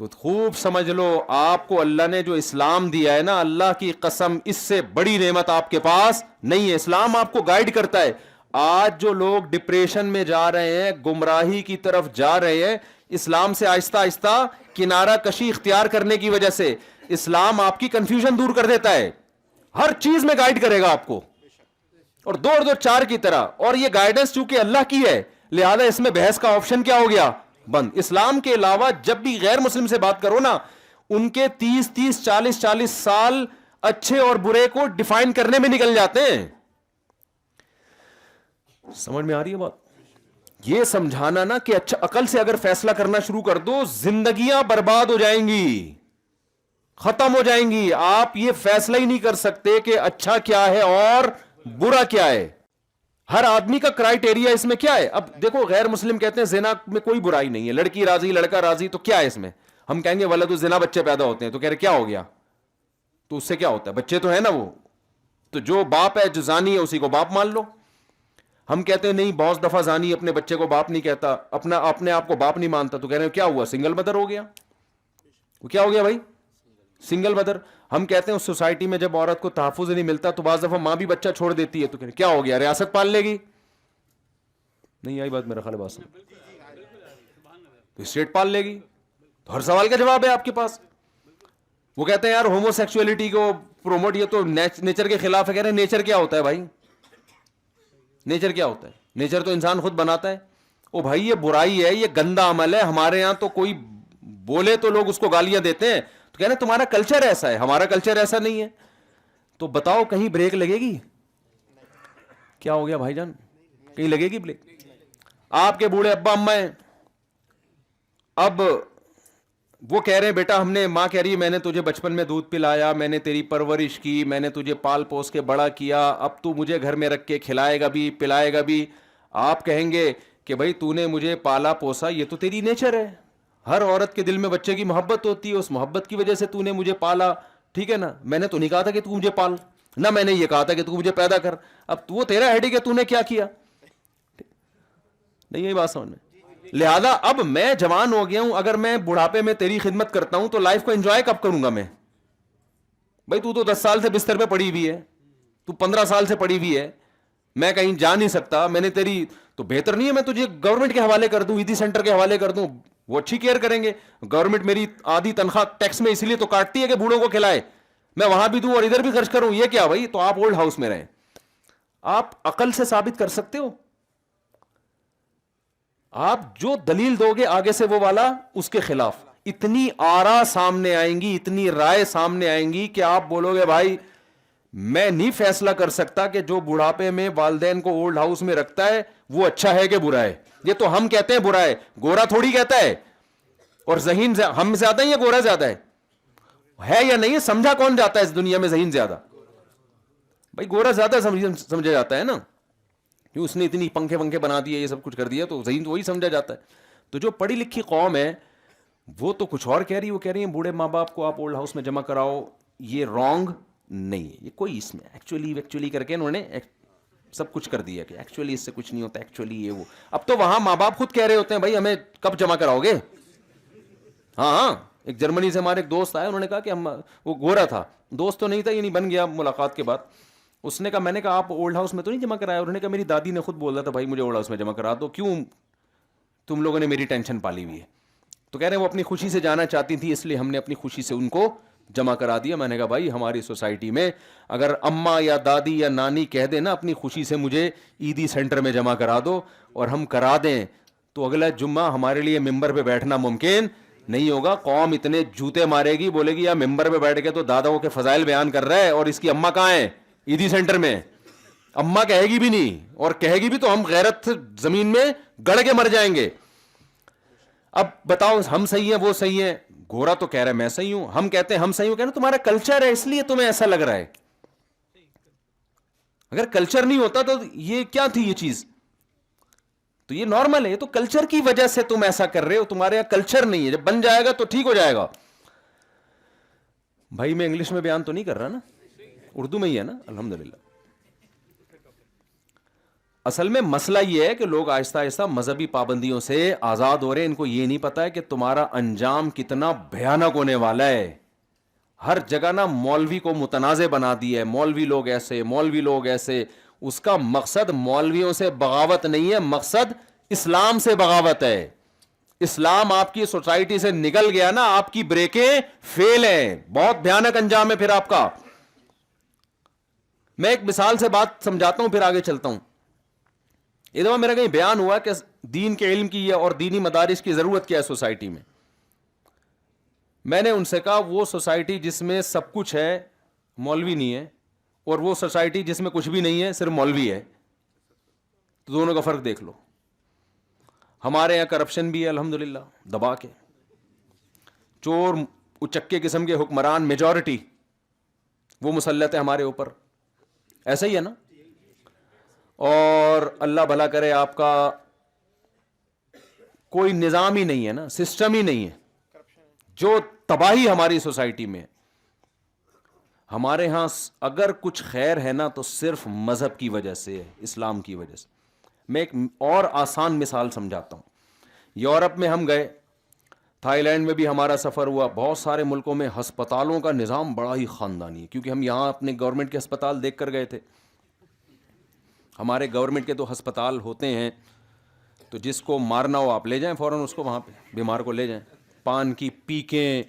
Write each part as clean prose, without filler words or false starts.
تو خوب سمجھ لو آپ کو اللہ نے جو اسلام دیا ہے نا, اللہ کی قسم اس سے بڑی نعمت آپ کے پاس نہیں ہے. اسلام آپ کو گائیڈ کرتا ہے. آج جو لوگ ڈپریشن میں جا رہے ہیں, گمراہی کی طرف جا رہے ہیں, اسلام سے آہستہ آہستہ کنارہ کشی اختیار کرنے کی وجہ سے. اسلام آپ کی کنفیوژن دور کر دیتا ہے, ہر چیز میں گائیڈ کرے گا آپ کو, اور دو دو چار کی طرح. اور یہ گائیڈنس چونکہ اللہ کی ہے, لہذا اس میں بحث کا آپشن کیا ہو گیا, بند. اسلام کے علاوہ جب بھی غیر مسلم سے بات کرو نا, ان کے 30 40 سال اچھے اور برے کو ڈیفائن کرنے میں نکل جاتے ہیں. سمجھ میں آ رہی ہے بات؟ یہ سمجھانا نا کہ اچھا عقل سے اگر فیصلہ کرنا شروع کر دو, زندگیاں برباد ہو جائیں گی, ختم ہو جائیں گی. آپ یہ فیصلہ ہی نہیں کر سکتے کہ اچھا کیا ہے اور برا کیا ہے. ہر آدمی کا کرائیٹیریا اس میں کیا ہے. اب دیکھو, غیر مسلم کہتے ہیں زنا میں کوئی برائی نہیں ہے, لڑکی راضی لڑکا راضی, تو کیا ہے اس میں؟ ہم کہیں گے ولد الزنا, بچے پیدا ہوتے ہیں, تو کہہ رہے کیا ہو گیا, تو اس سے کیا ہوتا ہے, بچے تو ہے نا وہ, تو جو باپ ہے جو زانی ہے اسی کو باپ مان لو. ہم کہتے ہیں نہیں, بہت دفعہ زانی اپنے بچے کو باپ نہیں کہتا, اپنے آپ کو باپ نہیں مانتا, تو کہہ رہے ہیں کیا ہوا, سنگل مدر ہو گیا. وہ کیا ہو گیا بھائی, سنگل مدر. ہم کہتے ہیں اس سوسائٹی میں جب عورت کو تحفظ نہیں ملتا تو بعض دفعہ ماں بھی بچہ چھوڑ دیتی ہے, تو کہہ رہے کیا ہو گیا, ریاست پال لے گی. نہیں آئی بات, میرا خیال بات سن, تو اسٹیٹ پال لے گی. تو ہر سوال کا جواب ہے آپ کے پاس. وہ کہتے ہیں یار ہومو سیکسولیٹی کو پروموٹ, یہ تو نیچر کے خلاف ہے. کہہ رہے ہیں نیچر کیا ہوتا ہے بھائی, نیچر کیا ہوتا ہے, نیچر تو انسان خود بناتا ہے. او بھائی یہ برائی ہے, یہ گندا عمل ہے. ہمارے یہاں تو کوئی بولے تو لوگ اس کو گالیاں دیتے ہیں, تو کہہ رہے ہیں تمہارا کلچر ایسا ہے, ہمارا کلچر ایسا نہیں ہے. تو بتاؤ کہیں بریک لگے گی؟ کیا ہو گیا بھائی جان, کہیں لگے گی بریک؟ آپ کے بوڑھے ابا اما ہیں, اب وہ کہہ رہے ہیں بیٹا ہم نے, ماں کہہ رہی ہے میں نے تجھے بچپن میں دودھ پلایا, میں نے تیری پرورش کی, میں نے تجھے پال پوس کے بڑا کیا, اب تو مجھے گھر میں رکھ کے کھلائے گا بھی پلائے گا بھی. آپ کہیں گے کہ بھائی تو نے مجھے پالا پوسا, یہ تو تیری نیچر ہے. ہر عورت کے دل میں بچے کی محبت ہوتی ہے, اس محبت کی وجہ سے تو نے مجھے پالا, ٹھیک ہے نا. میں نے تو نہیں کہا تھا کہ تو مجھے پال, نہ میں نے یہ کہا تھا کہ تو مجھے پیدا کر. اب وہ تیرا ہیڈک ہے, تو نے کیا کیا. نہیں یہی بات سمجھ میں. لہذا اب میں جوان ہو گیا ہوں, اگر میں بڑھاپے میں تیری خدمت کرتا ہوں تو لائف کو انجوائے کب کروں گا میں؟ بھائی تو 10 سال سے بستر پہ پڑی ہوئی ہے, تو 15 سال سے پڑی ہوئی ہے, میں کہیں جا نہیں سکتا, میں نے تیری, تو بہتر نہیں ہے میں تجھے گورنمنٹ کے حوالے کر دوں, ایدی سینٹر کے حوالے کر دوں, وہ اچھی کیئر کریں گے. گورنمنٹ میری آدھی تنخواہ ٹیکس میں اس لیے تو کاٹتی ہے کہ بوڑھوں کو کھلائے, میں وہاں بھی دوں اور ادھر بھی خرچ کروں. یہ کیا بھائی, تو آپ اولڈ ہاؤس میں رہیں. آپ عقل سے ثابت کر سکتے ہو, آپ جو دلیل دو گے آگے سے وہ والا اس کے خلاف. اتنی آرا سامنے آئیں گی, اتنی رائے سامنے آئیں گی کہ آپ بولو گے بھائی میں نہیں فیصلہ کر سکتا کہ جو بڑھاپے میں والدین کو اولڈ ہاؤس میں رکھتا ہے وہ اچھا ہے کہ برا ہے. یہ تو ہم کہتے ہیں برا ہے, گورا تھوڑی کہتا ہے. اور ذہین ہم زیادہ ہیں یا گورا زیادہ ہے یا نہیں, سمجھا کون جاتا ہے اس دنیا میں ذہین زیادہ؟ بھائی گورا زیادہ سمجھا جاتا ہے نا, اس نے اتنی پنکھے ونکھے بنا دیے, یہ سب کچھ کر دیا, تو ذہین تو وہی سمجھا جاتا ہے. تو جو پڑھی لکھی قوم ہے وہ تو کچھ اور کہہ رہی ہے, وہ کہہ رہی ہیں بوڑھے ماں باپ کو آپ اولڈ ہاؤس میں جمع کراؤ, یہ رانگ نہیں ہے. یہ کوئی اس میں ایکچولی کر کے انہوں نے سب کچھ کر دیا کہ ایکچولی اس سے کچھ نہیں ہوتا, ایکچولی یہ وہ. اب تو وہاں ماں باپ خود کہہ رہے ہوتے ہیں بھائی ہمیں کب جمع کراؤ گے. ہاں ایک جرمنی سے ہمارے ایک دوست آئے, انہوں نے کہا کہ ہم, وہ گورا تھا, دوست تو نہیں تھا, یہ نہیں بن گیا ملاقات کے بعد. اس نے کہا, میں نے کہا آپ اولڈ ہاؤس میں تو نہیں جمع کرایا؟ انہوں نے کہا میری دادی نے خود بولا تھا بھائی مجھے اولڈ ہاؤس میں جمع کرا دو, کیوں تم لوگوں نے میری ٹینشن پالی ہوئی ہے. تو کہہ رہے ہیں وہ اپنی خوشی سے جانا چاہتی تھی, اس لیے ہم نے اپنی خوشی سے ان کو جمع کرا دیا. میں نے کہا بھائی ہماری سوسائٹی میں اگر اماں یا دادی یا نانی کہہ دیں نا اپنی خوشی سے مجھے ایدی سینٹر میں جمع کرا دو, اور ہم کرا دیں, تو اگلا جمعہ ہمارے لیے ممبر پہ بیٹھنا ممکن نہیں ہوگا. قوم اتنے جوتے مارے گی, بولے گی یا ممبر پہ بیٹھ کے تو داداؤں کے فضائل بیان کر رہا ہے اور اس کی اماں کہاں ہے, ایدی سینٹر میں. اماں کہے گی بھی نہیں, اور کہے گی بھی تو ہم غیرت زمین میں گڑ کے مر جائیں گے. اب بتاؤ ہم صحیح ہیں وہ صحیح ہیں؟ گورا تو کہہ رہا ہے میں صحیح ہوں, ہم کہتے ہیں ہم صحیح ہوں, کہنا تمہارا کلچر ہے اس لیے تمہیں ایسا لگ رہا ہے. اگر کلچر نہیں ہوتا تو یہ کیا تھی یہ چیز, تو یہ نارمل ہے. یہ تو کلچر کی وجہ سے تم ایسا کر رہے ہو, تمہارے یہاں کلچر نہیں ہے. جب بن جائے گا تو ٹھیک ہو جائے گا. بھائی میں انگلش میں بیان تو نہیں کر رہا نا, اردو میں ہی ہے نا, الحمدللہ. اصل میں مسئلہ یہ ہے کہ لوگ آہستہ آہستہ مذہبی پابندیوں سے آزاد ہو رہے ہیں. ان کو یہ نہیں پتا ہے کہ تمہارا انجام کتنا بھیانک ہونے والا ہے. ہر جگہ نا مولوی کو متنازع بنا دیا ہے, مولوی لوگ ایسے, مولوی لوگ ایسے. اس کا مقصد مولویوں سے بغاوت نہیں ہے, مقصد اسلام سے بغاوت ہے. اسلام آپ کی سوسائٹی سے نکل گیا نا, آپ کی بریکیں فیل ہیں, بہت بھیانک انجام ہے پھر آپ کا. میں ایک مثال سے بات سمجھاتا ہوں پھر آگے چلتا ہوں. یہ دفعہ میرا کہیں بیان ہوا کہ دین کے علم کی اور دینی مدارس کی ضرورت کیا ہے سوسائٹی میں. میں نے ان سے کہا وہ سوسائٹی جس میں سب کچھ ہے مولوی نہیں ہے, اور وہ سوسائٹی جس میں کچھ بھی نہیں ہے صرف مولوی ہے, تو دونوں کا فرق دیکھ لو. ہمارے یہاں کرپشن بھی ہے الحمدللہ دبا کے, چور اچکے قسم کے حکمران میجورٹی وہ مسلط ہے ہمارے اوپر, ایسا ہی ہے نا. اور اللہ بھلا کرے آپ کا کوئی نظام ہی نہیں ہے نا, سسٹم ہی نہیں ہے. جو تباہی ہماری سوسائٹی میں, ہمارے ہاں اگر کچھ خیر ہے نا تو صرف مذہب کی وجہ سے ہے, اسلام کی وجہ سے. میں ایک اور آسان مثال سمجھاتا ہوں. یورپ میں ہم گئے, تھائی لینڈ میں بھی ہمارا سفر ہوا. بہت سارے ملکوں میں ہسپتالوں کا نظام بڑا ہی خاندانی ہے, کیونکہ ہم یہاں اپنے گورنمنٹ کے ہسپتال دیکھ کر گئے تھے. ہمارے گورنمنٹ کے تو ہسپتال ہوتے ہیں, تو جس کو مارنا ہو آپ لے جائیں فوراً اس کو, وہاں پہ بیمار کو لے جائیں. پان کی پیکیں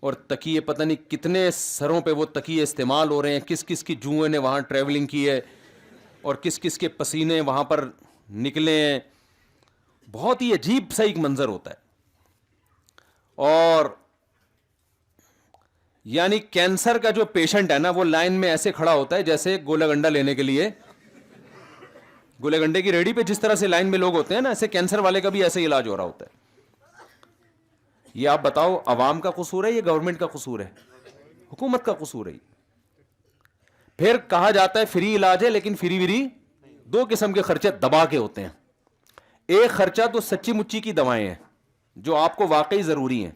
اور تکیے, پتہ نہیں کتنے سروں پہ وہ تکیے استعمال ہو رہے ہیں, کس کس کی جوئیں نے وہاں ٹریولنگ کی ہے, اور کس کس کے پسینے وہاں پر نکلے ہیں. بہت ہی عجیب سا ایک منظر ہوتا ہے. اور یعنی کینسر کا جو پیشنٹ ہے نا وہ لائن میں ایسے کھڑا ہوتا ہے جیسے گولا گنڈا لینے کے لیے, گولے گنڈے کی ریڈی پہ جس طرح سے لائن میں لوگ ہوتے ہیں نا, ایسے کینسر والے کا بھی ایسے علاج ہو رہا ہوتا ہے. یہ آپ بتاؤ عوام کا قصور ہے, یہ گورنمنٹ کا قصور ہے, حکومت کا قصور ہے. پھر کہا جاتا ہے فری علاج ہے, لیکن فری وری دو قسم کے خرچے دبا کے ہوتے ہیں. ایک خرچہ تو سچی مچی کی دوائیں ہیں جو آپ کو واقعی ضروری ہیں,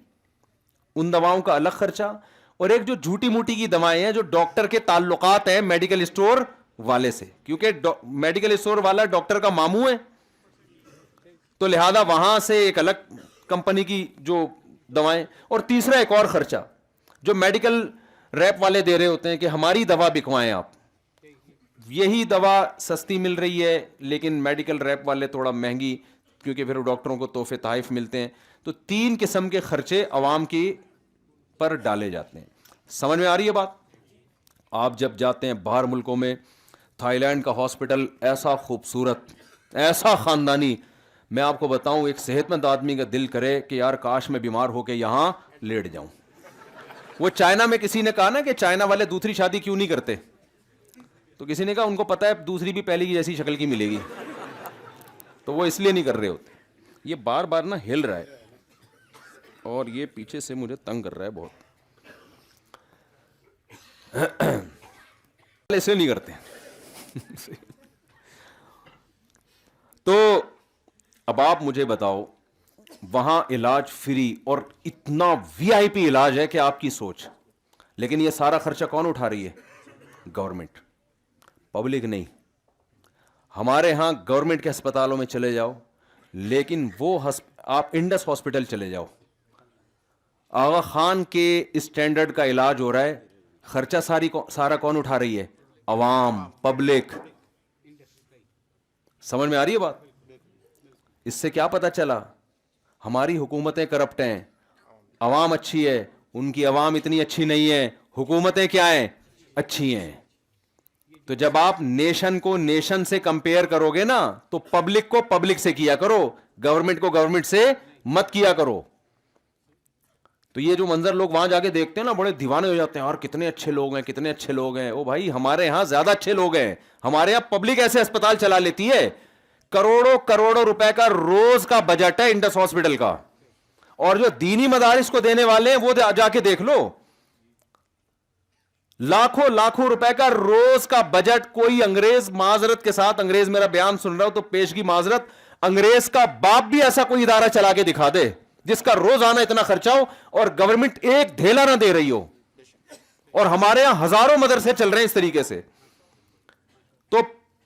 ان دواؤں کا الگ خرچہ. اور ایک جو جھوٹی موٹی کی دوائیں ہیں جو ڈاکٹر کے تعلقات ہیں میڈیکل اسٹور والے سے, کیونکہ میڈیکل اسٹور والا ڈاکٹر کا ماموں ہے, تو لہذا وہاں سے ایک الگ کمپنی کی جو دوائیں. اور تیسرا ایک اور خرچہ جو میڈیکل ریپ والے دے رہے ہوتے ہیں کہ ہماری دوا بکوائیں آپ, یہی دوا سستی مل رہی ہے لیکن میڈیکل ریپ والے تھوڑا مہنگی, کیونکہ پھر ڈاکٹروں کو تحفے تحائف ملتے ہیں. تو 3 قسم کے خرچے عوام کی پر ڈالے جاتے ہیں. سمجھ میں آ رہی ہے بات؟ آپ جب جاتے ہیں باہر ملکوں میں, تھائی لینڈ کا ہاسپٹل ایسا خوبصورت, ایسا خاندانی, میں آپ کو بتاؤں ایک صحت مند آدمی کا دل کرے کہ یار کاش میں بیمار ہو کے یہاں لیٹ جاؤں. وہ چائنا میں کسی نے کہا نا کہ چائنا والے دوسری شادی کیوں نہیں کرتے, تو کسی نے کہا ان کو پتا ہے دوسری بھی پہلی کی جیسی شکل کی ملے گی, تو وہ اس لیے نہیں کر رہے ہوتے. یہ بار بار نا ہل رہا ہے اور یہ پیچھے سے مجھے تنگ کر رہا ہے بہت, اس لیے نہیں کرتے. تو اب آپ مجھے بتاؤ, وہاں علاج فری اور اتنا وی آئی پی علاج ہے کہ آپ کی سوچ, لیکن یہ سارا خرچہ کون اٹھا رہی ہے؟ گورنمنٹ, پبلک نہیں. ہمارے ہاں گورنمنٹ کے ہسپتالوں میں چلے جاؤ, لیکن وہ آپ انڈس ہاسپٹل چلے جاؤ, آغا خان کے اسٹینڈرڈ کا علاج ہو رہا ہے, خرچہ سارا کون اٹھا رہی ہے؟ عوام, پبلک. سمجھ میں آ رہی ہے بات؟ اس سے کیا پتا چلا؟ ہماری حکومتیں کرپٹ ہیں, عوام اچھی ہے, ان کی عوام اتنی اچھی نہیں ہے, حکومتیں کیا ہیں؟ اچھی ہیں. تو جب آپ نیشن کو نیشن سے کمپیئر کرو گے نا تو پبلک کو پبلک سے کیا کرو, گورنمنٹ کو گورنمنٹ سے مت کیا کرو. تو یہ جو منظر لوگ وہاں جا کے دیکھتے ہیں نا بڑے دیوانے ہو جاتے ہیں, اور کتنے اچھے لوگ ہیں, کتنے اچھے لوگ ہیں. او بھائی ہمارے ہاں زیادہ اچھے لوگ ہیں. ہمارے یہاں پبلک ایسے اسپتال چلا لیتی ہے, کروڑوں کروڑوں روپے کا روز کا بجٹ ہے انڈس ہاسپٹل کا, اور جو دینی مدارس کو دینے والے ہیں وہ جا کے دیکھ لو, لاکھوں لاکھوں روپے کا روز کا بجٹ. کوئی انگریز, معذرت کے ساتھ انگریز میرا بیان سن رہا ہو تو پیشگی معذرت, انگریز کا باپ بھی ایسا کوئی ادارہ چلا کے دکھا دے جس کا روزانہ اتنا خرچہ ہو اور گورنمنٹ ایک ڈھیلا نہ دے رہی ہو. اور ہمارے یہاں ہزاروں مدرسے چل رہے ہیں اس طریقے سے. تو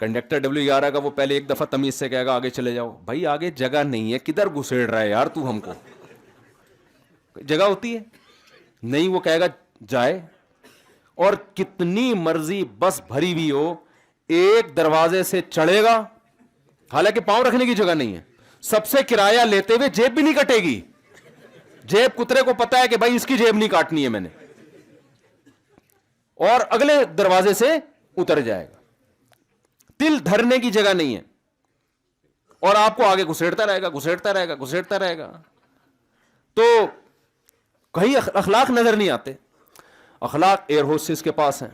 کنڈکٹر W11 کا وہ پہلے ایک دفعہ تمیز سے کہے گا آگے چلے جاؤ. بھائی آگے جگہ نہیں ہے, کدھر گھسیڑ رہا ہے یار تو ہم کو؟ جگہ ہوتی ہے نہیں, وہ کہے گا جائے. اور کتنی مرضی بس بھری ہوئی ہو, ایک دروازے سے چڑھے گا, حالانکہ پاؤں رکھنے کی جگہ نہیں ہے, سب سے کرایہ لیتے ہوئے جیب بھی نہیں کٹے گی. جیب کترے کو پتا ہے کہ بھائی اس کی جیب نہیں کاٹنی ہے میں نے, اور اگلے دروازے سے اتر جائے گا. تل دھرنے کی جگہ نہیں ہے, اور آپ کو آگے گھسیڑتا رہے گا, گھسیڑتا رہے گا, گھسیڑتا رہے گا. تو کہیں اخلاق نظر نہیں آتے. اخلاق ایئر ہوسٹس کے پاس ہیں.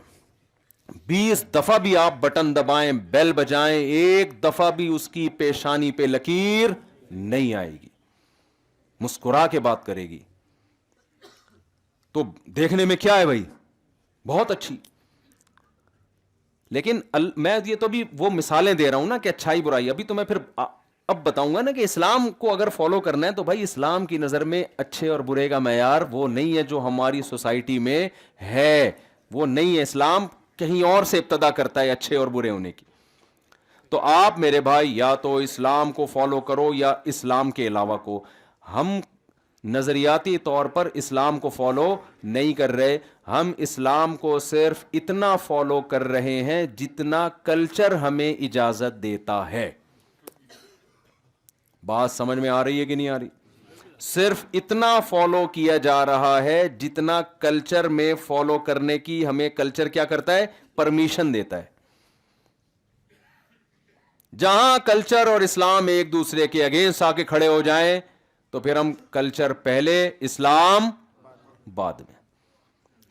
20 دفعہ بھی آپ بٹن دبائیں, بیل بجائیں, ایک دفعہ بھی اس کی پیشانی پہ لکیر نہیں آئے گی, مسکرا کے بات کرے گی. تو دیکھنے میں کیا ہے بھائی, بہت اچھی. لیکن میں یہ تو بھی وہ مثالیں دے رہا ہوں نا کہ اچھائی برائی. ابھی تو میں پھر اب بتاؤں گا نا کہ اسلام کو اگر فالو کرنا ہے تو بھائی اسلام کی نظر میں اچھے اور برے کا معیار وہ نہیں ہے جو ہماری سوسائٹی میں ہے, وہ نہیں ہے. اسلام کہیں اور سے ابتدا کرتا ہے اچھے اور برے ہونے کی. تو آپ میرے بھائی یا تو اسلام کو فالو کرو یا اسلام کے علاوہ کو. ہم نظریاتی طور پر اسلام کو فالو نہیں کر رہے, ہم اسلام کو صرف اتنا فالو کر رہے ہیں جتنا کلچر ہمیں اجازت دیتا ہے. بات سمجھ میں آ رہی ہے کہ نہیں آ رہی؟ صرف اتنا فالو کیا جا رہا ہے جتنا کلچر میں فالو کرنے کی ہمیں کلچر کیا کرتا ہے, پرمیشن دیتا ہے. جہاں کلچر اور اسلام ایک دوسرے کے اگینسٹ آ کے کھڑے ہو جائیں تو پھر ہم کلچر پہلے اسلام بعد میں.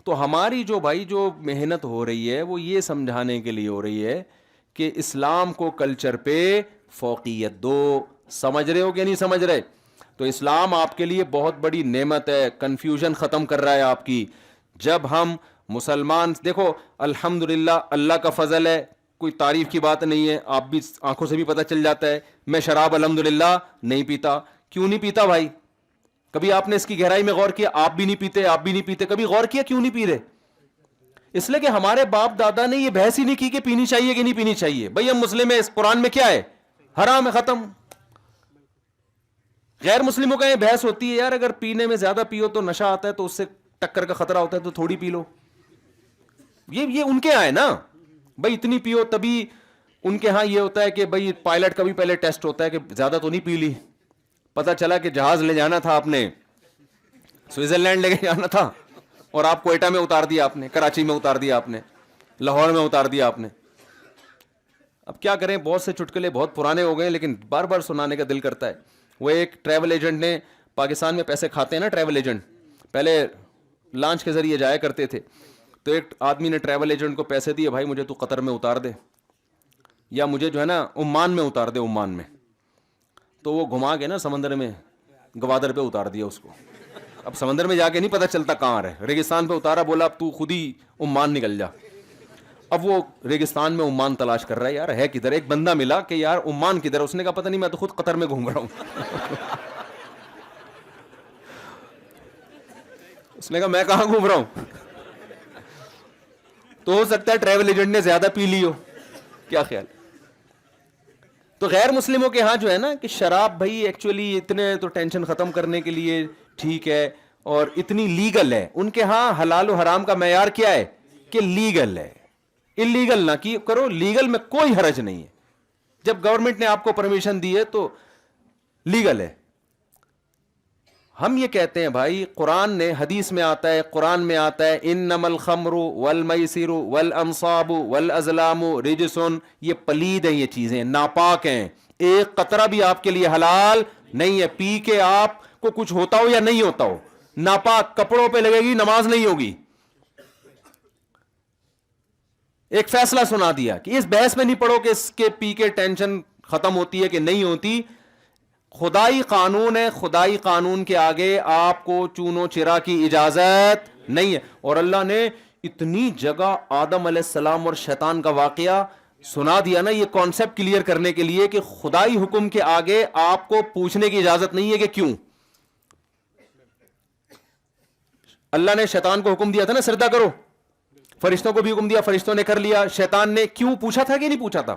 تو ہماری جو بھائی جو محنت ہو رہی ہے وہ یہ سمجھانے کے لیے ہو رہی ہے کہ اسلام کو کلچر پہ فوقیت دو. سمجھ رہے ہو کہ نہیں سمجھ رہے؟ تو اسلام آپ کے لیے بہت بڑی نعمت ہے, کنفیوژن ختم کر رہا ہے آپ کی. جب ہم مسلمان, دیکھو الحمدللہ اللہ کا فضل ہے, کوئی تعریف کی بات نہیں ہے, آپ بھی آنکھوں سے بھی پتہ چل جاتا ہے. میں شراب الحمدللہ نہیں پیتا. کیوں نہیں پیتا بھائی؟ کبھی آپ نے اس کی گہرائی میں غور کیا؟ آپ بھی نہیں پیتے, آپ بھی نہیں پیتے, کبھی غور کیا کیوں نہیں پی رہے؟ اس لیے کہ ہمارے باپ دادا نے یہ بحث ہی نہیں کی کہ پینی چاہیے کہ نہیں پینی چاہیے. بھائی ہم مسلم ہیں, اس قرآن میں کیا ہے؟ حرام ہے, ختم. غیر مسلموں کا یہ بحث ہوتی ہے یار اگر پینے میں زیادہ پیو تو نشہ آتا ہے تو اس سے ٹکر کا خطرہ ہوتا ہے تو تھوڑی پی لو. یہ ان کے آئے نا بھائی اتنی پیو تبھی. ان کے ہاں یہ ہوتا ہے کہ بھائی پائلٹ کا بھی پہلے ٹیسٹ ہوتا ہے کہ زیادہ تو نہیں پی لی. پتا چلا کہ جہاز لے جانا تھا آپ نے, سوئٹزرلینڈ لے کے جانا تھا, اور آپ کوئٹہ میں اتار دیا آپ نے, کراچی میں اتار دیا آپ نے, لاہور میں اتار دیا آپ نے. اب کیا کریں, بہت سے چٹکلے بہت پرانے ہو گئے لیکن بار بار سنانے کا دل کرتا ہے. وہ ایک ٹریول ایجنٹ نے, پاکستان میں پیسے کھاتے ہیں نا ٹریول ایجنٹ, پہلے لانچ کے ذریعے جایا کرتے تھے. تو ایک آدمی نے ٹریول ایجنٹ کو پیسے دیے, بھائی مجھے تو قطر میں اتار دے یا مجھے جو ہے نا عمان میں اتار دے, عمان میں. تو وہ گھما کے نا سمندر میں گوادر پہ اتار دیا اس کو. اب سمندر میں جا کے نہیں پتہ چلتا کہاں رہے, ریگستان پہ اتارا, بولا اب تو خود ہی عمان نکل جا. اب وہ ریگستان میں عمان تلاش کر رہا ہے, یار ہے کدھر. ایک بندہ ملا کہ یار عمان کدھر, اس نے کہا پتہ نہیں, میں تو خود قطر میں گھوم رہا ہوں. اس نے کہا میں کہاں گھوم رہا ہوں. تو ہو سکتا ہے ٹریول ایجنٹ نے زیادہ پی لی ہو, کیا خیال. تو غیر مسلموں کے ہاں جو ہے نا کہ شراب بھائی ایکچولی اتنے تو ٹینشن ختم کرنے کے لیے ٹھیک ہے اور اتنی لیگل ہے. ان کے ہاں حلال و حرام کا معیار کیا ہے کہ لیگل ہے. انلیگل نہ کی کرو, لیگل میں کوئی حرج نہیں ہے. جب گورنمنٹ نے آپ کو پرمیشن دی ہے تو لیگل ہے. ہم یہ کہتے ہیں بھائی قرآن نے, حدیث میں آتا ہے, قرآن میں آتا ہے انما الخمر والمیسر والانصاب والازلام رجس, یہ پلید ہیں, یہ چیزیں ناپاک ہیں. ایک قطرہ بھی آپ کے لیے حلال نہیں ہے. پی کے آپ کو کچھ ہوتا ہو یا نہیں ہوتا ہو, ناپاک کپڑوں پہ لگے گی, نماز نہیں ہوگی. ایک فیصلہ سنا دیا کہ اس بحث میں نہیں پڑھو کہ اس کے پی کے ٹینشن ختم ہوتی ہے کہ نہیں ہوتی. خدائی قانون ہے, خدائی قانون کے آگے آپ کو چونو چرا کی اجازت نہیں ہے. اور اللہ نے اتنی جگہ آدم علیہ السلام اور شیطان کا واقعہ سنا دیا نا, یہ کانسیپٹ کلیئر کرنے کے لیے کہ خدائی حکم کے آگے آپ کو پوچھنے کی اجازت نہیں ہے کہ کیوں. اللہ نے شیطان کو حکم دیا تھا نا سجدہ کرو, فرشتوں کو بھی حکم دیا, فرشتوں نے کر لیا, شیطان نے کیوں پوچھا تھا کہ نہیں پوچھا تھا؟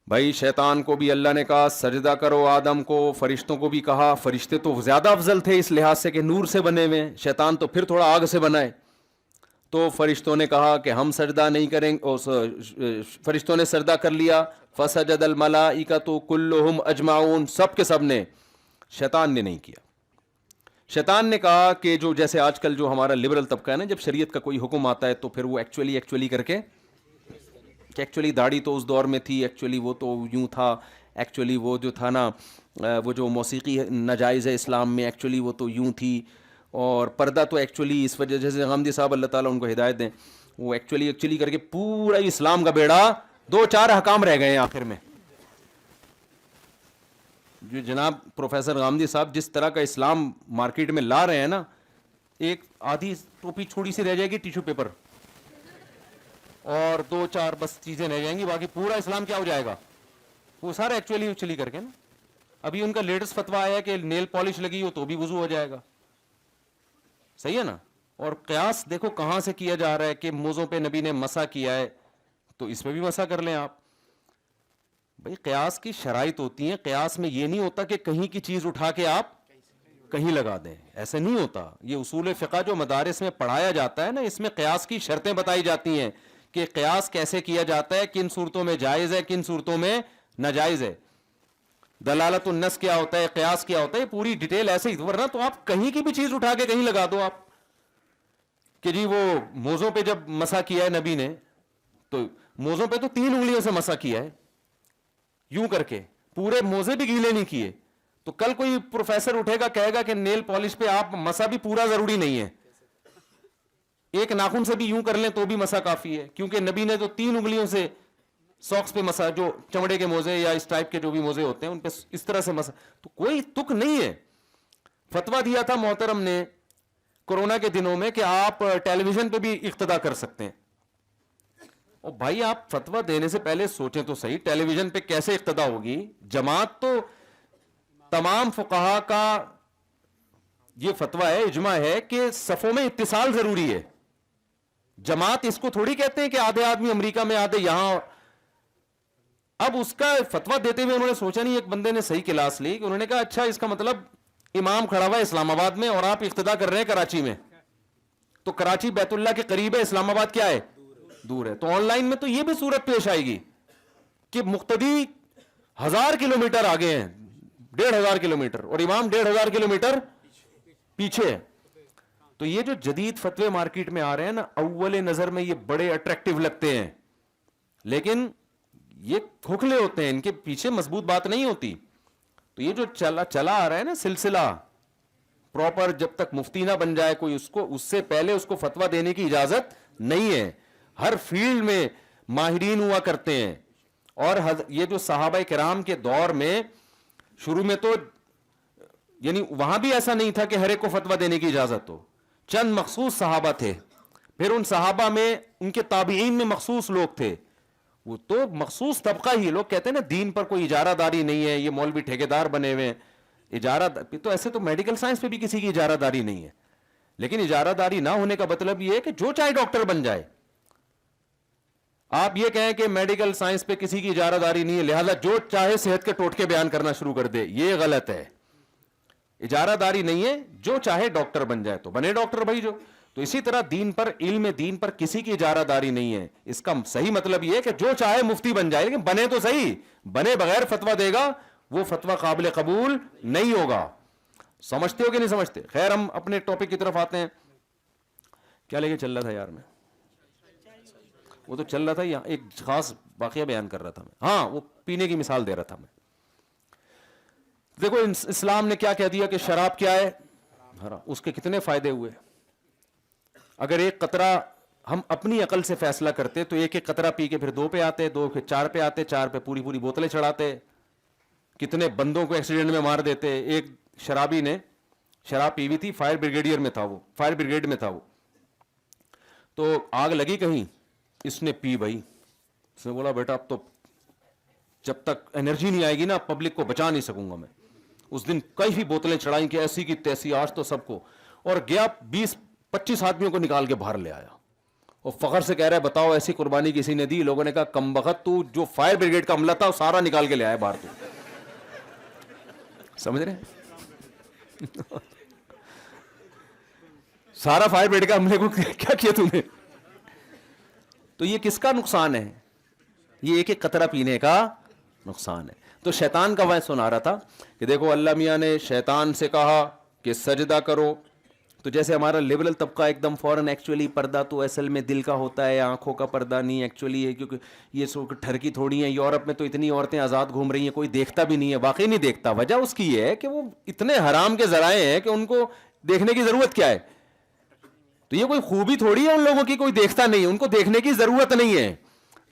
بھائی شیطان کو بھی اللہ نے کہا سجدہ کرو آدم کو، فرشتوں کو بھی کہا، فرشتے تو زیادہ افضل تھے اس لحاظ سے کہ نور سے بنے ہوئے، شیطان تو پھر تھوڑا آگ سے بنا ہے، تو فرشتوں نے کہا کہ ہم سجدہ نہیں کریں گے، فرشتوں نے سجدہ کر لیا، فسجد الملائکۃ کلہم اجمعون، سب کے سب نے، شیطان نے نہیں کیا۔ شیطان نے کہا کہ جو جیسے آج کل جو ہمارا لبرل طبقہ ہے نا، جب شریعت کا کوئی حکم آتا ہے تو پھر وہ ایکچولی کر کے کہ ایکچولی داڑھی تو اس دور میں تھی، ایکچولی وہ تو یوں تھا، ایکچولی وہ جو تھا نا وہ جو موسیقی ناجائز ہے اسلام میں، ایکچولی وہ تو یوں تھی، اور پردہ تو ایکچولی اس وجہ جیسے غامدی صاحب اللہ تعالیٰ ان کو ہدایت دیں، وہ ایکچولی کر کے پورا اسلام کا بیڑا 2-4 احکام رہ گئے ہیں آخر میں۔ جو جناب پروفیسر غامدی صاحب جس طرح کا اسلام مارکیٹ میں لا رہے ہیں نا، ایک آدھی ٹوپی چھوڑی سی رہ جائے گی ٹیشو پیپر، اور 2-4 بس چیزیں رہ جائیں گی، باقی پورا اسلام کیا ہو جائے گا، وہ سارا ایکچولی کر کے نا۔ ابھی ان کا لیٹسٹ فتویٰ آیا کہ نیل پالش لگی ہو تو بھی وضو ہو جائے گا، صحیح ہے نا۔ اور قیاس دیکھو کہاں سے کیا جا رہا ہے کہ موزوں پہ نبی نے مسح کیا ہے تو اس پہ بھی مسح کر لیں آپ۔ بھئی قیاس کی شرائط ہوتی ہیں، قیاس میں یہ نہیں ہوتا کہ کہیں کی چیز اٹھا کے آپ کہیں لگا دیں، ایسے نہیں ہوتا۔ یہ اصول فقہ جو مدارس میں پڑھایا جاتا ہے نا، اس میں قیاس کی شرطیں بتائی جاتی ہیں کہ قیاس کیسے کیا جاتا ہے، کن صورتوں میں جائز ہے، کن صورتوں میں ناجائز ہے، دلالت النص کیا ہوتا ہے، قیاس کیا ہوتا ہے، پوری ڈیٹیل ایسے ہی، ورنہ تو آپ کہیں کی بھی چیز اٹھا کے کہیں لگا دو آپ کہ جی وہ موزوں پہ جب مسح کیا ہے نبی نے تو موزوں پہ تو 3 انگلیوں سے مسح کیا ہے، یوں کر کے پورے موزے بھی گیلے نہیں کیے، تو کل کوئی پروفیسر اٹھے گا کہے گا کہ نیل پالش پہ آپ مسح بھی پورا ضروری نہیں ہے، ایک ناخن سے بھی یوں کر لیں تو بھی مسح کافی ہے، کیونکہ نبی نے تو 3 انگلیوں سے ساکس پہ مسح، جو چمڑے کے موزے یا اس ٹائپ کے جو بھی موزے ہوتے ہیں ان پہ اس طرح سے مسح، تو کوئی تک نہیں ہے۔ فتویٰ دیا تھا محترم نے کورونا کے دنوں میں کہ آپ ٹیلی ویژن پہ بھی اقتدا کر سکتے ہیں، اور بھائی آپ فتویٰ دینے سے پہلے سوچیں تو صحیح، ٹیلی ویژن پہ کیسے اقتدا ہوگی؟ جماعت تو تمام فقہا کا یہ فتویٰ ہے، اجماع ہے کہ صفوں میں اتصال ضروری ہے۔ جماعت اس کو تھوڑی کہتے ہیں کہ آدھے آدمی امریکہ میں آدھے یہاں۔ اب اس کا فتویٰ دیتے ہوئے انہوں نے سوچا نہیں، ایک بندے نے صحیح کلاس لی کہ انہوں نے کہا اچھا اس کا مطلب امام کھڑا ہوا ہے اسلام آباد میں اور آپ اقتدا کر رہے ہیں کراچی میں، تو کراچی بیت اللہ کے قریب ہے، اسلام آباد کیا ہے؟ دور ہے۔ تو آن لائن میں تو یہ بھی صورت پیش آئے گی کہ مقتدی 1000 کلومیٹر آگے ہیں، 1500 کلومیٹر، اور امام 1500 کلومیٹر پیچھے ہے۔ تو یہ جو جدید فتوے مارکیٹ میں آ رہے ہیں نا، اول نظر میں یہ بڑے اٹریکٹیو لگتے ہیں، لیکن یہ کھوکھلے ہوتے ہیں، ان کے پیچھے مضبوط بات نہیں ہوتی۔ تو یہ جو چلا آ رہا ہے نا سلسلہ پراپر، جب تک مفتی نہ بن جائے کوئی اس سے پہلے اس کو فتویٰ دینے کی اجازت نہیں ہے۔ ہر فیلڈ میں ماہرین ہوا کرتے ہیں، اور یہ جو صحابہ کرام کے دور میں شروع میں تو یعنی وہاں بھی ایسا نہیں تھا کہ ہر ایک کو فتویٰ دینے کی اجازت ہو، چند مخصوص صحابہ تھے، پھر ان صحابہ میں ان کے تابعین میں مخصوص لوگ تھے، وہ تو مخصوص طبقہ ہی۔ لوگ کہتے ہیں نا دین پر کوئی اجارہ داری نہیں ہے، یہ مولوی ٹھیکیدار بنے ہوئے ہیں، اجارہ تو ایسے تو میڈیکل سائنس پہ بھی کسی کی اجارہ داری نہیں ہے، لیکن اجارہ داری نہ ہونے کا مطلب یہ ہے کہ جو چاہے ڈاکٹر بن جائے۔ آپ یہ کہیں کہ میڈیکل سائنس پہ کسی کی اجارہ داری نہیں ہے لہذا جو چاہے صحت کے ٹوٹکے بیان کرنا شروع کر دے، یہ غلط ہے۔ اجارہ داری نہیں ہے، جو چاہے ڈاکٹر بن جائے تو بنے ڈاکٹر بھائی جو۔ تو اسی طرح دین پر، علم دین پر کسی کی اجارہ داری نہیں ہے، اس کا صحیح مطلب یہ ہے کہ جو چاہے مفتی بن جائے، لیکن بنے تو صحیح، بنے بغیر فتویٰ دے گا وہ فتویٰ قابل قبول نہیں ہوگا۔ سمجھتے ہو کہ نہیں سمجھتے؟ خیر ہم اپنے ٹاپک کی طرف آتے ہیں۔ کیا لے کے چل رہا تھا یار میں؟ وہ تو چل رہا تھا، یہاں ایک خاص واقعہ بیان کر رہا تھا میں، ہاں وہ پینے کی مثال دے رہا تھا میں۔ دیکھو اسلام نے کیا کہہ دیا کہ شراب کیا ہے؟ اس کے کتنے فائدے ہوئے۔ اگر ایک قطرہ ہم اپنی عقل سے فیصلہ کرتے تو ایک ایک قطرہ پی کے پھر 2 پہ آتے، 2 پھر 4 پہ آتے، 4 پہ پوری پوری بوتلیں چڑھاتے، کتنے بندوں کو ایکسیڈنٹ میں مار دیتے۔ ایک شرابی نے شراب پی ہوئی تھی، فائر بریگیڈیئر میں تھا وہ، فائر بریگیڈ میں تھا وہ، تو آگ لگی کہیں، اس نے پی بھائی، اس نے بولا بیٹا اب تو جب تک انرجی نہیں آئے گی نا پبلک کو بچا نہیں سکوں گا میں۔ اس دن کئی بوتلیں چڑھائیں کہ ایسی کی تیسی، آج تو سب کو، اور گیا 20-25 آدمیوں کو نکال کے باہر لے آیا، اور فخر سے کہہ رہا ہے بتاؤ ایسی قربانی کسی نے دی؟ لوگوں نے کہا کم بخت تو جو فائر بریگیڈ کا عملہ تھا وہ سارا نکال کے لے آیا باہر. تو سمجھ رہے ہیں سارا فائر بریگیڈ کا عملے کو کیا کیا تم نے؟ تو یہ کس کا نقصان ہے؟ یہ ایک ایک قطرہ پینے کا نقصان ہے. تو شیطان کا وعظ سنا رہا تھا کہ دیکھو اللہ میاں نے شیطان سے کہا کہ سجدہ کرو. تو جیسے ہمارا لبرل طبقہ ایک دم فوراً ایکچولی پردہ تو اصل میں دل کا ہوتا ہے, آنکھوں کا پردہ نہیں ایکچولی ہے, کیونکہ یہ سو ٹھرکی تھوڑی ہیں. یورپ میں تو اتنی عورتیں آزاد گھوم رہی ہیں, کوئی دیکھتا بھی نہیں ہے, واقعی نہیں دیکھتا. وجہ اس کی یہ ہے کہ وہ اتنے حرام کے ذرائع ہیں کہ ان کو دیکھنے کی ضرورت کیا ہے. تو یہ کوئی خوبی تھوڑی ہے ان لوگوں کی, کوئی دیکھتا نہیں, ان کو دیکھنے کی ضرورت نہیں ہے.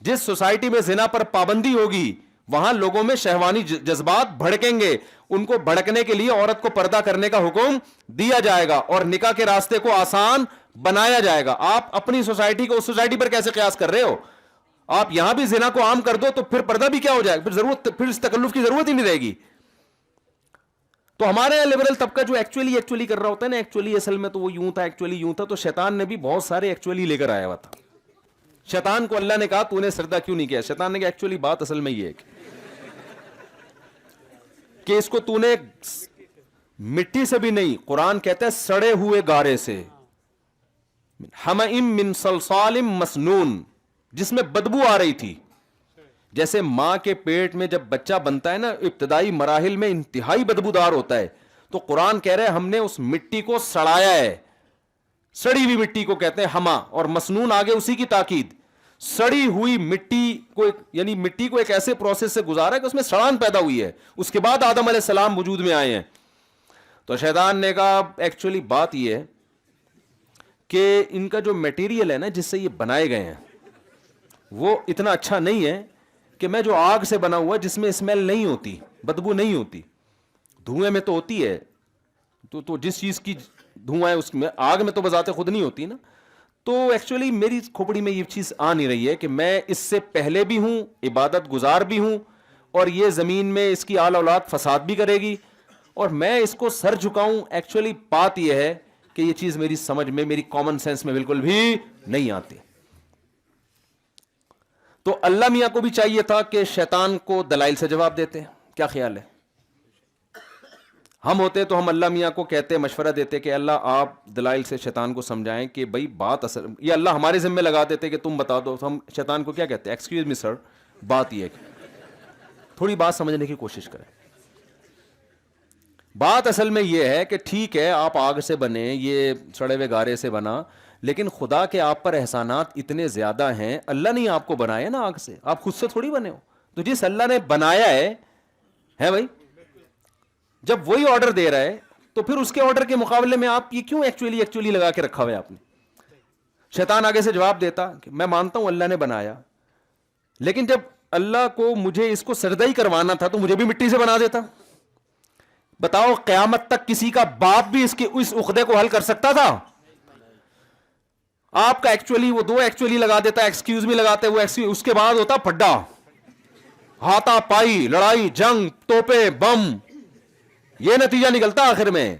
جس سوسائٹی میں زنا پر پابندی ہوگی وہاں لوگوں میں شہوانی جذبات بھڑکیں گے. ان کو بھڑکنے کے لیے عورت کو پردہ کرنے کا حکم دیا جائے گا اور نکاح کے راستے کو آسان بنایا جائے گا. آپ اپنی سوسائٹی کو اس سوسائٹی پر کیسے قیاس کر رہے ہو؟ آپ یہاں بھی زنا کو عام کر دو تو پھر پردہ بھی کیا ہو جائے گا, پھر اس تکلف کی ضرورت ہی نہیں رہے گی. تو ہمارے یہاں لبرل طبقہ جو ایکچولی کر رہا ہوتا ہے نا, ایکچولی اصل میں تو وہ یوں تھا, ایکچولی یوں تھا. تو شیطان نے بھی بہت سارے ایکچولی لے کر آیا ہوا تھا. شیطان کو اللہ نے کہا تو نے سجدہ کیوں نہیں کیا؟ شیطان نے کہا ایکچولی بات اصل میں یہ ہے کہ اس کو تو نے مٹی سے بھی نہیں, قرآن کہتا ہے سڑے ہوئے گارے سے, حمئم من صلصال مسنون, جس میں بدبو آ رہی تھی. جیسے ماں کے پیٹ میں جب بچہ بنتا ہے نا, ابتدائی مراحل میں انتہائی بدبودار ہوتا ہے. تو قرآن کہہ رہا ہے ہم نے اس مٹی کو سڑایا ہے. سڑی ہوئی مٹی کو کہتے ہیں ہما, اور مسنون آگے اسی کی تاکید. سڑی ہوئی مٹی کو یعنی مٹی کو ایک ایسے پروسیس سے گزارا کہ اس میں سڑان پیدا ہوئی ہے, اس کے بعد آدم علیہ السلام وجود میں آئے ہیں. تو شیطان نے کہا ایکچولی بات یہ ہے کہ ان کا جو میٹیریل ہے نا جس سے یہ بنائے گئے ہیں وہ اتنا اچھا نہیں ہے کہ میں جو آگ سے بنا ہوا جس میں اسمیل نہیں ہوتی, بدبو نہیں ہوتی, دھوئیں میں تو ہوتی ہے, تو جس چیز کی دھواں ہے اس میں, آگ میں تو بذات خود نہیں ہوتی نا. تو ایکچولی میری کھوپڑی میں یہ چیز آ نہیں رہی ہے کہ میں اس سے پہلے بھی ہوں, عبادت گزار بھی ہوں, اور یہ زمین میں اس کی آل اولاد فساد بھی کرے گی, اور میں اس کو سر جھکاؤں. ایکچولی بات یہ ہے کہ یہ چیز میری سمجھ میں, میری کامن سینس میں بالکل بھی نہیں آتی. تو اللہ میاں کو بھی چاہیے تھا کہ شیطان کو دلائل سے جواب دیتے. کیا خیال ہے؟ ہم ہوتے تو ہم اللہ میاں کو کہتے, مشورہ دیتے کہ اللہ آپ دلائل سے شیطان کو سمجھائیں کہ بھائی بات اصل, یہ اللہ ہمارے ذمہ لگا دیتے کہ تم بتا دو. ہم شیطان کو کیا کہتے ہیں, ایکسکیوز می سر, بات یہ ہے کہ تھوڑی بات سمجھنے کی کوشش کریں. بات اصل میں یہ ہے کہ ٹھیک ہے آپ آگ سے بنے, یہ سڑے ہوئے گارے سے بنا, لیکن خدا کے آپ پر احسانات اتنے زیادہ ہیں. اللہ نے آپ کو بنایا نا آگ سے, آپ خود سے تھوڑی بنے ہو. تو جس اللہ نے بنایا ہے بھائی, جب وہی آرڈر دے رہا ہے تو پھر اس کے آرڈر کے مقابلے میں آپ یہ کیوں ایکچولی لگا کے رکھا ہوا ہے آپ نے؟ شیطان آگے سے جواب دیتا کہ میں مانتا ہوں اللہ نے بنایا, لیکن جب اللہ کو مجھے اس کو سجدہ ہی کروانا تھا تو مجھے بھی مٹی سے بنا دیتا. بتاؤ قیامت تک کسی کا باپ بھی اس عقدے کو حل کر سکتا تھا؟ آپ کا ایکچولی وہ دو ایکچولی لگا دیتا, ایکسکیوز می لگاتے, وہ اس کے بعد ہوتا پھڈا, ہاتھا پائی, لڑائی, جنگ, توپے, بم, یہ نتیجہ نکلتا آخر میں.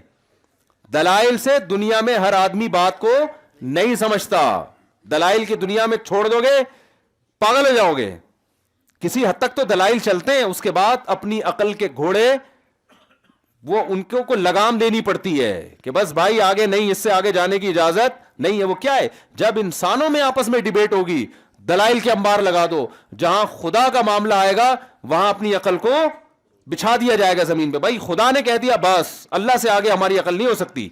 دلائل سے دنیا میں ہر آدمی بات کو نہیں سمجھتا. دلائل کی دنیا میں چھوڑ دو گے پاگل ہو جاؤ گے. کسی حد تک تو دلائل چلتے ہیں, اس کے بعد اپنی عقل کے گھوڑے وہ ان کو لگام دینی پڑتی ہے کہ بس بھائی آگے نہیں, اس سے آگے جانے کی اجازت نہیں ہے. وہ کیا ہے, جب انسانوں میں آپس میں ڈیبیٹ ہوگی دلائل کے انبار لگا دو, جہاں خدا کا معاملہ آئے گا وہاں اپنی عقل کو بچھا دیا جائے گا زمین پہ. بھائی خدا نے کہہ دیا بس, اللہ سے آگے ہماری عقل نہیں ہو سکتی.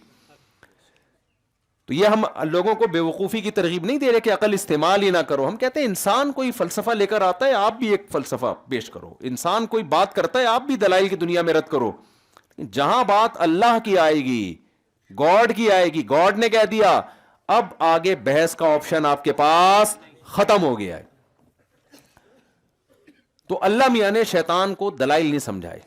تو یہ ہم لوگوں کو بے وقوفی کی ترغیب نہیں دے رہے کہ عقل استعمال ہی نہ کرو. ہم کہتے ہیں انسان کوئی فلسفہ لے کر آتا ہے, آپ بھی ایک فلسفہ پیش کرو. انسان کوئی بات کرتا ہے, آپ بھی دلائل کی دنیا میں رد کرو. جہاں بات اللہ کی آئے گی, گاڈ کی آئے گی, گاڈ نے کہہ دیا, اب آگے بحث کا آپشن آپ کے پاس ختم ہو گیا ہے. تو اللہ میاں نے شیطان کو دلائل نہیں سمجھائے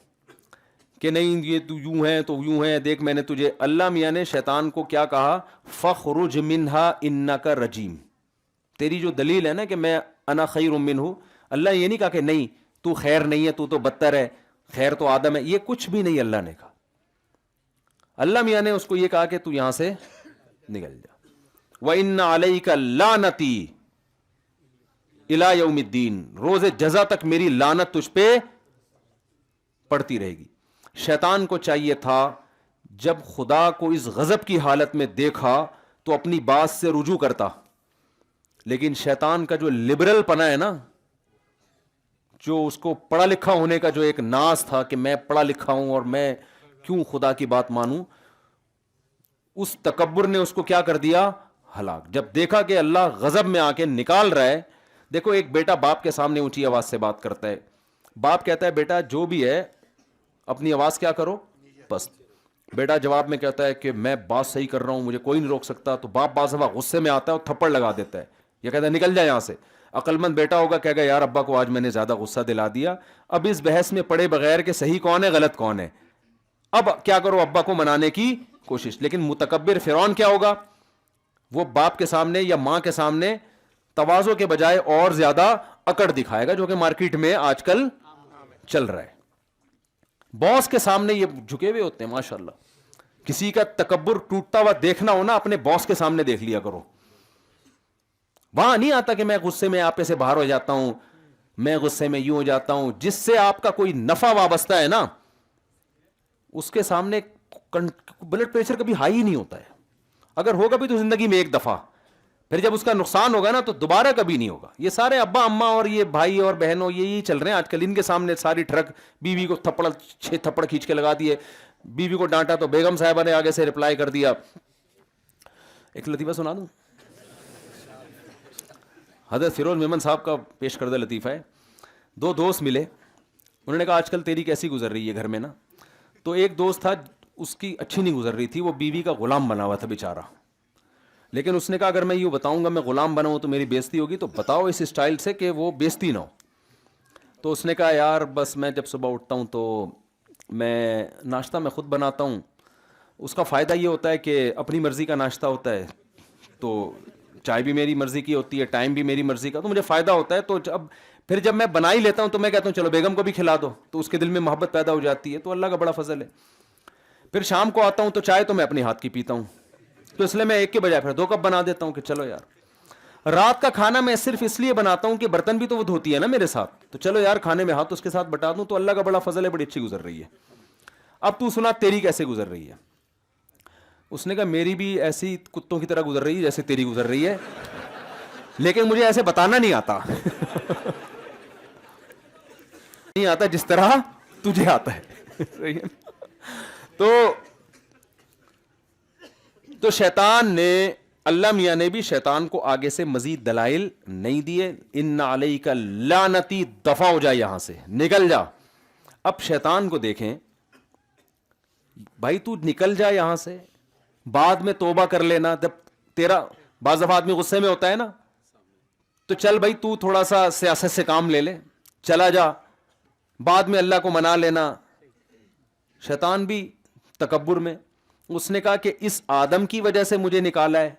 کہ نہیں یہ تو یوں ہے تو یوں ہے, دیکھ میں نے تجھے. اللہ میاں نے شیطان کو کیا کہا, فخرج منہا انکا رجیم. تیری جو دلیل ہے نا کہ میں انا خیر منہ, اللہ یہ نہیں کہا کہ نہیں تو خیر نہیں ہے, تو بدتر ہے, خیر تو آدم ہے, یہ کچھ بھی نہیں اللہ نے کہا. اللہ میاں نے اس کو یہ کہا کہ تو یہاں سے نکل جا. وَإِنَّ عَلَيْكَ لَعْنَتِي إِلَى يَوْمِ الدِّينِ، روز جزا تک میری لعنت تجھ پہ پڑتی رہے گی۔ شیطان کو چاہیے تھا جب خدا کو اس غضب کی حالت میں دیکھا تو اپنی بات سے رجوع کرتا، لیکن شیطان کا جو لبرل پنا ہے نا، جو اس کو پڑھا لکھا ہونے کا جو ایک ناز تھا کہ میں پڑھا لکھا ہوں اور میں کیوں خدا کی بات مانوں، اس تکبر نے اس کو کیا کر دیا؟ ہلاک۔ جب دیکھا کہ اللہ غضب میں آ کے نکال رہا ہے، دیکھو ایک بیٹا باپ کے سامنے اونچی آواز سے بات کرتا ہے، باپ کہتا ہے بیٹا جو بھی ہے اپنی آواز کیا کرو پست، بیٹا جواب میں کہتا ہے کہ میں بات صحیح کر رہا ہوں، مجھے کوئی نہیں روک سکتا، تو باپ بعض دفعہ غصے میں آتا ہے اور تھپڑ لگا دیتا ہے، یہ کہتا ہے نکل جائے یہاں سے۔ عقل مند بیٹا ہوگا کہے گا یار ابا کو آج میں نے زیادہ غصہ دلا دیا، اب اس بحث میں پڑے بغیر کہ صحیح کون ہے غلط کون ہے، اب کیا کرو ابا کو منانے کی کوشش۔ لیکن متکبر فرعون کیا ہوگا؟ وہ باپ کے سامنے یا ماں کے سامنے تواضع کے بجائے اور زیادہ اکڑ دکھائے گا، جو کہ مارکیٹ میں آج کل چل رہا ہے۔ باس کے سامنے یہ جھکے ہوئے ہوتے ہیں ماشاءاللہ۔ کسی کا تکبر ٹوٹتا ہوا دیکھنا ہونا اپنے باس کے سامنے دیکھ لیا کرو، وہاں نہیں آتا کہ میں غصے میں آپ سے باہر ہو جاتا ہوں، میں غصے میں یوں ہو جاتا ہوں۔ جس سے آپ کا کوئی نفع وابستہ ہے نا، اس کے سامنے بلڈ پریشر کبھی ہائی ہی نہیں ہوتا ہے، اگر ہوگا بھی تو زندگی میں ایک دفعہ، پھر جب اس کا نقصان ہوگا نا تو دوبارہ کبھی نہیں ہوگا۔ یہ سارے ابا اماں اور یہ بھائی اور بہنوں یہی چل رہے ہیں آج کل، ان کے سامنے ساری ٹرک، بیوی کو تھپڑ 6 تھپڑ کھینچ کے لگا دیے، بیوی کو ڈانٹا تو بیگم صاحبہ نے آگے سے رپلائی کر دیا۔ ایک لطیفہ سنا دوں، حضرت فیروز میمن صاحب کا پیش کردہ لطیفہ ہے۔ 2 دوست ملے، انہوں نے کہا آج کل تیری کیسی گزر رہی ہے گھر میں نا؟ تو ایک دوست تھا اس کی اچھی نہیں گزر رہی تھی، وہ بیوی کا غلام بنا ہوا تھا بیچارہ، لیکن اس نے کہا اگر میں یوں بتاؤں گا میں غلام بنا ہوں تو میری بےزتی ہوگی، تو بتاؤ اس اسٹائل سے کہ وہ بےزتی نہ ہو۔ تو اس نے کہا یار بس میں جب صبح اٹھتا ہوں تو میں ناشتہ میں خود بناتا ہوں، اس کا فائدہ یہ ہوتا ہے کہ اپنی مرضی کا ناشتہ ہوتا ہے، تو چائے بھی میری مرضی کی ہوتی ہے، ٹائم بھی میری مرضی کا، تو مجھے فائدہ ہوتا ہے۔ تو پھر جب میں بنا ہی لیتا ہوں تو میں کہتا ہوں چلو بیگم کو بھی کھلا دو، تو اس کے دل میں محبت پیدا ہو جاتی ہے، تو اللہ کا بڑا فضل ہے۔ پھر شام کو آتا ہوں تو چائے تو میں اپنے ہاتھ کی پیتا ہوں، تو اس لیے میں ایک کے بجائے پھر 2 کپ بنا دیتا ہوں کہ چلو یار۔ رات کا کھانا میں صرف اس لیے بناتا ہوں کہ برتن بھی تو وہ دھوتی ہے نا میرے ساتھ، تو چلو یار کھانے میں ہاتھ اس کے ساتھ بٹا دوں، تو اللہ کا بڑا فضل ہے، بڑی اچھی گزر رہی ہے۔ اب تو سنا تیری کیسے گزر رہی ہے؟ اس نے کہا میری بھی ایسی کتوں کی طرح گزر رہی ہے جیسے تیری گزر رہی ہے، لیکن مجھے ایسے بتانا نہیں آتا نہیں آتا جس طرح تجھے آتا ہے۔ تو شیطان نے، اللہ میاں نے بھی شیطان کو آگے سے مزید دلائل نہیں دیے۔ ان علیک لعنتی، دفع ہو جا یہاں سے، نکل جا۔ اب شیطان کو دیکھیں، بھائی تو نکل جا یہاں سے، بعد میں توبہ کر لینا، جب تیرا بعض دفعہ آدمی غصے میں ہوتا ہے نا، تو چل بھائی تو تھوڑا سا سیاست سے کام لے لے، چلا جا، بعد میں اللہ کو منا لینا۔ شیطان بھی تکبر میں، اس نے کہا کہ اس آدم کی وجہ سے مجھے نکالا ہے،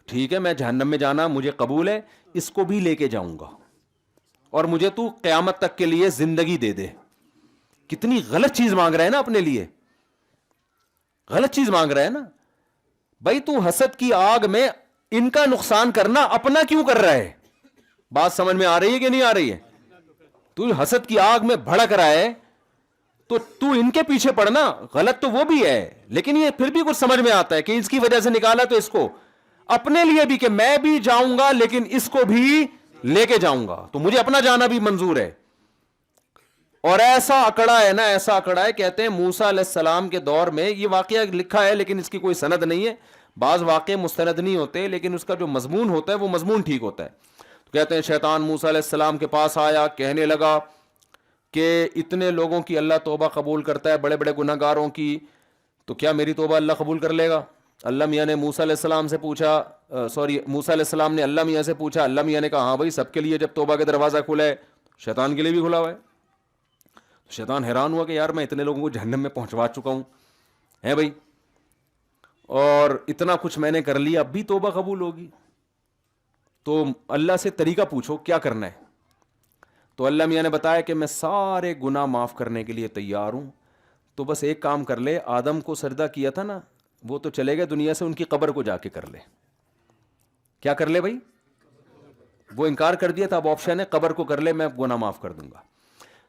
ٹھیک ہے میں جہنم میں جانا مجھے قبول ہے، اس کو بھی لے کے جاؤں گا، اور مجھے تو قیامت تک کے لیے زندگی دے دے۔ کتنی غلط چیز مانگ رہا ہے نا اپنے لیے، غلط چیز مانگ رہا ہے نا بھائی۔ تو حسد کی آگ میں ان کا نقصان کرنا اپنا کیوں کر رہا ہے؟ بات سمجھ میں آ رہی ہے کہ نہیں آ رہی ہے؟ تو حسد کی آگ میں بھڑک رہا ہے تو ان کے پیچھے پڑنا، غلط تو وہ بھی ہے، لیکن یہ پھر بھی کچھ سمجھ میں آتا ہے کہ اس کی وجہ سے نکالا، تو اس کو اپنے لیے بھی کہ میں بھی جاؤں گا لیکن اس کو بھی لے کے جاؤں گا، تو مجھے اپنا جانا بھی منظور ہے۔ اور ایسا اکڑا ہے نا، ایسا اکڑا ہے، کہتے ہیں موسیٰ علیہ السلام کے دور میں، یہ واقعہ لکھا ہے لیکن اس کی کوئی سند نہیں ہے، بعض واقعے مستند نہیں ہوتے لیکن اس کا جو مضمون ہوتا ہے وہ مضمون ٹھیک ہوتا ہے۔ تو کہتے ہیں شیطان موسیٰ علیہ السلام کے پاس آیا، کہنے لگا کہ اتنے لوگوں کی اللہ توبہ قبول کرتا ہے، بڑے بڑے گناہ گاروں کی، تو کیا میری توبہ اللہ قبول کر لے گا؟ اللہ میاں نے موسیٰ علیہ السلام سے پوچھا، موسیٰ علیہ السلام نے اللہ میاں سے پوچھا، اللہ میاں نے کہا ہاں بھائی سب کے لیے جب توبہ کا دروازہ کھلا ہے، شیطان کے لیے بھی کھلا ہوا ہے۔ تو شیطان حیران ہوا کہ یار میں اتنے لوگوں کو جہنم میں پہنچوا چکا ہوں ہے بھائی، اور اتنا کچھ میں نے کر لیا، اب بھی توبہ قبول ہوگی؟ تو اللہ سے طریقہ پوچھو کیا کرنا ہے۔ تو اللہ میاں نے بتایا کہ میں سارے گناہ معاف کرنے کے لیے تیار ہوں، تو بس ایک کام کر لے، آدم کو سجدہ کیا تھا نا، وہ تو چلے گئے دنیا سے، ان کی قبر کو جا کے کر لے، کیا کر لے بھائی؟ وہ انکار کر دیا تھا، اب آپشن ہے قبر کو کر لے، میں گناہ معاف کر دوں گا.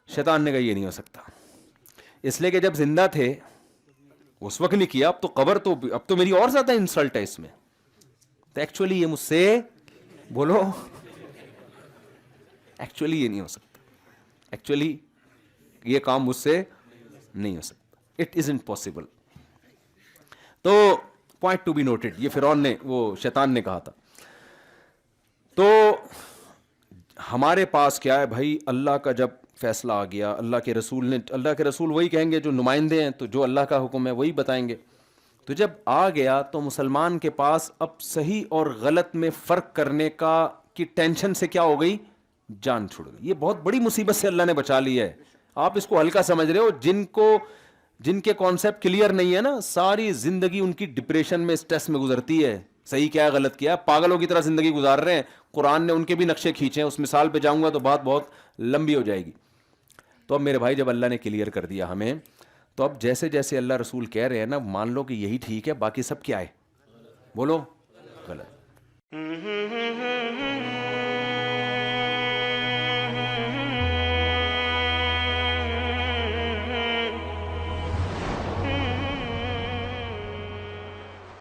شیطان نے کہا یہ نہیں ہو سکتا، اس لیے کہ جب زندہ تھے اس وقت نہیں کیا، اب تو قبر تو اب تو میری اور زیادہ انسلٹ ہے اس میں. تو ایکچولی یہ مجھ سے بولو، ایکچولی یہ نہیں ہو سکتا، ایکچولی یہ کام مجھ سے نہیں ہو سکتا. It isn't possible. تو پوائنٹ ٹو بی نوٹڈ، یہ فرعون نے، وہ شیطان نے کہا تھا. تو ہمارے پاس کیا ہے بھائی؟ اللہ کا جب فیصلہ آ گیا، اللہ کے رسول نے، اللہ کے رسول وہی کہیں گے جو نمائندے ہیں، تو جو اللہ کا حکم ہے وہی بتائیں گے. تو جب آ گیا تو مسلمان کے پاس اب صحیح اور غلط میں فرق کرنے کی ٹینشن سے کیا ہو گئی؟ جان چھوڑ گئی. یہ بہت بڑی مصیبت سے اللہ نے بچا لی ہے. آپ اس کو ہلکا سمجھ رہے ہو. جن کے کانسیپٹ کلیئر نہیں ہے نا، ساری زندگی ان کی ڈپریشن میں، اسٹریس میں گزرتی ہے. صحیح کیا ہے غلط کیا ہے، پاگلوں کی طرح زندگی گزار رہے ہیں. قرآن نے ان کے بھی نقشے کھینچے ہیں، اس مثال پہ جاؤں گا تو بات بہت لمبی ہو جائے گی. تو اب میرے بھائی جب اللہ نے کلیئر کر دیا ہمیں، تو اب جیسے جیسے اللہ رسول کہہ رہے ہیں نا، مان لو کہ یہی ٹھیک ہے، باقی سب کیا ہے؟ بولو غلط.